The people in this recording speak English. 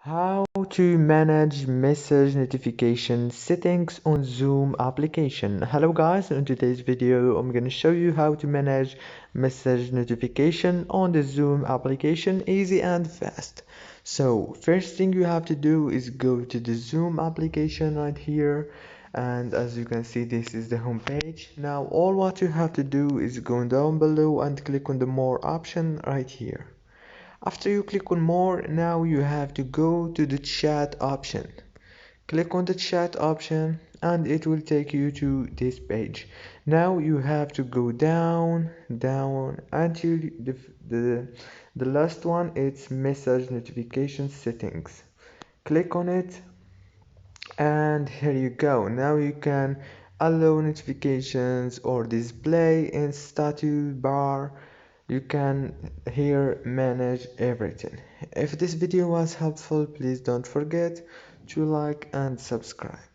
How to manage message notification settings on Zoom application. Hello guys, in today's video I'm going to show you how to manage message notification on the Zoom application easy and fast. So first thing you have to do is go to the Zoom application right here, and as you can see this is the home page. Now all what you have to do is go down below and click on the more option right here. After you click on more, now you have to go to the chat option. Click on the chat option and it will take you to this page. Now you have to go down until the last one. It's message notification settings. Click on it and here you go. Now you can allow notifications or display in status bar. You can here manage everything. If this video was helpful, please don't forget to like and subscribe.